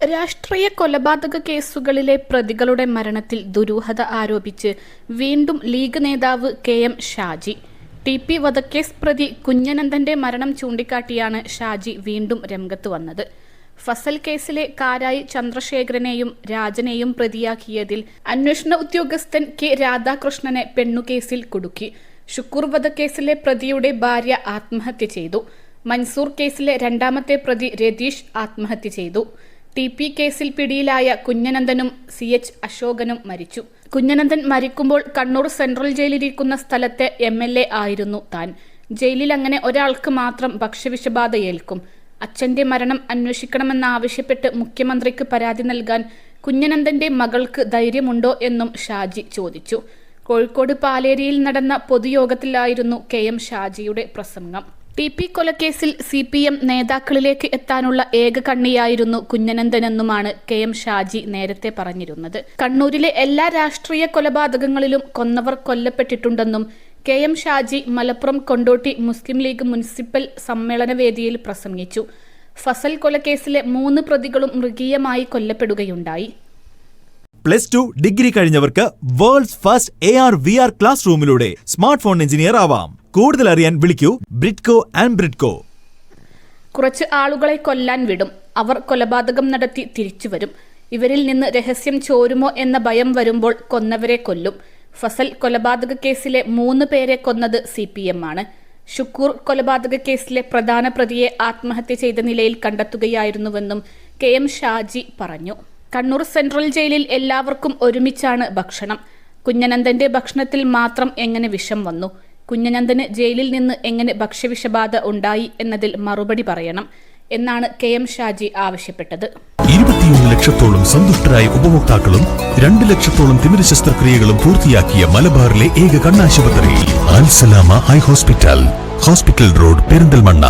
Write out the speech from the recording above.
രാഷ്ട്രീയ കൊലപാതക കേസുകളിലെ പ്രതികളുടെ മരണത്തിൽ ദുരൂഹത ആരോപിച്ച് വീണ്ടും ലീഗ് നേതാവ് കെ.എം. ഷാജി. ടി.പി. വധക്കേസ് പ്രതി കുഞ്ഞനന്ദന്റെ മരണം ചൂണ്ടിക്കാട്ടിയാണ് ഷാജി വീണ്ടും രംഗത്ത് വന്നത്. ഫസൽ കേസിലെ കാരായി ചന്ദ്രശേഖരനെയും രാജനെയും പ്രതിയാക്കിയതിൽ അന്വേഷണ ഉദ്യോഗസ്ഥൻ കെ. രാധാകൃഷ്ണനെ പെണ്ണുകേസിൽ കുടുക്കി. ഷുക്കൂർ വധക്കേസിലെ പ്രതിയുടെ ഭാര്യ ആത്മഹത്യ ചെയ്തു. മൻസൂർ കേസിലെ രണ്ടാമത്തെ പ്രതി രതീഷ് ആത്മഹത്യ ചെയ്തു. ടി.പി. കേസിൽ പിടിയിലായ കുഞ്ഞനന്ദനും സി.എച്ച്. അശോകനും മരിച്ചു. കുഞ്ഞനന്ദൻ മരിക്കുമ്പോൾ കണ്ണൂർ സെൻട്രൽ ജയിലിലിരിക്കുന്ന സ്ഥലത്തെ എം.എൽ.എ. ആയിരുന്നു താൻ. ജയിലിൽ അങ്ങനെ ഒരാൾക്ക് മാത്രം ഭക്ഷ്യവിഷബാധയേൽക്കും. അച്ഛന്റെ മരണം അന്വേഷിക്കണമെന്നാവശ്യപ്പെട്ട് മുഖ്യമന്ത്രിക്ക് പരാതി നൽകാൻ കുഞ്ഞനന്ദന്റെ മകൾക്ക് ധൈര്യമുണ്ടോ എന്നും ഷാജി ചോദിച്ചു. കോഴിക്കോട് പാലേരിയിൽ നടന്ന പൊതുയോഗത്തിലായിരുന്നു കെ.എം. ഷാജിയുടെ പ്രസംഗം. ടി.പി. കൊലക്കേസിൽ CPM നേതാക്കളിലേക്ക് എത്താനുള്ള ഏക കണ്ണിയായിരുന്നു കുഞ്ഞനന്ദനെന്നുമാണ് കെ.എം. ഷാജി നേരത്തെ പറഞ്ഞിരുന്നത്. കണ്ണൂരിലെ എല്ലാ രാഷ്ട്രീയ കൊലപാതകങ്ങളിലും കൊന്നവർ കൊല്ലപ്പെട്ടിട്ടുണ്ടെന്നും കെ.എം. ഷാജി മലപ്പുറം കൊണ്ടോട്ടി മുസ്ലിം ലീഗ് മുനിസിപ്പൽ സമ്മേളനവേദിയിൽ പ്രസംഗിച്ചു. ഫസൽ കൊലക്കേസിലെ 3 പ്രതികളും മൃഗീയമായി കൊല്ലപ്പെടുകയുണ്ടായി. +2 ഡിഗ്രി കഴിഞ്ഞവർക്ക് വേൾഡ്സ് ഫസ്റ്റ് AR/VR ക്ലാസ് റൂമിലൂടെ സ്മാർട്ട് ഫോൺ എഞ്ചിനീയർ ആവാം. കൂടുതൽ അറിയാൻ വിളിക്കൂ ബ്രിഡ്കോ ആൻഡ് ബ്രിഡ്കോ. കുറച്ച് ആളുകളെ കൊല്ലാൻ വിടും. അവർ കൊലപാതകം നടത്തി തിരിച്ചു വരും. ഇവരിൽ നിന്ന് രഹസ്യം ചോരുമോ എന്ന ഭയം വരുമ്പോൾ കൊന്നവരെ കൊല്ലും. ഫസൽ കൊലപാതക കേസിലെ 3 പേരെ കൊന്നത് CPM ആണ്. ഷുക്കൂർ കൊലപാതക കേസിലെ പ്രധാന പ്രതിയെ ആത്മഹത്യ ചെയ്ത നിലയിൽ കണ്ടെത്തുകയായിരുന്നുവെന്നും കെ.എം. ഷാജി പറഞ്ഞു. കണ്ണൂർ സെൻട്രൽ ജയിലിൽ എല്ലാവർക്കും ഒരുമിച്ചാണ് ഭക്ഷണം. കുഞ്ഞനന്ദന്റെ ഭക്ഷണത്തിൽ മാത്രം എങ്ങനെ വിഷം വന്നു? കുഞ്ഞനന്ദന് ജയിലിൽ നിന്ന് എങ്ങനെ ഭക്ഷ്യവിഷബാധ ഉണ്ടായി എന്നതിൽ മറുപടി പറയണം എന്നാണ് കെ.എം. ഷാജി ആവശ്യപ്പെട്ടത്. 21 ലക്ഷത്തോളം സന്തുഷ്ടരായ ഉപഭോക്താക്കളും 2 ലക്ഷത്തോളം തിമിര ശസ്ത്രക്രിയകളും പൂർത്തിയാക്കിയ മലബാറിലെ ഏക കണ്ണാശുപത്രി അൽ സലാമ ഹൈ ഹോസ്പിറ്റൽ റോഡ് പെരിന്തൽമണ്ണ.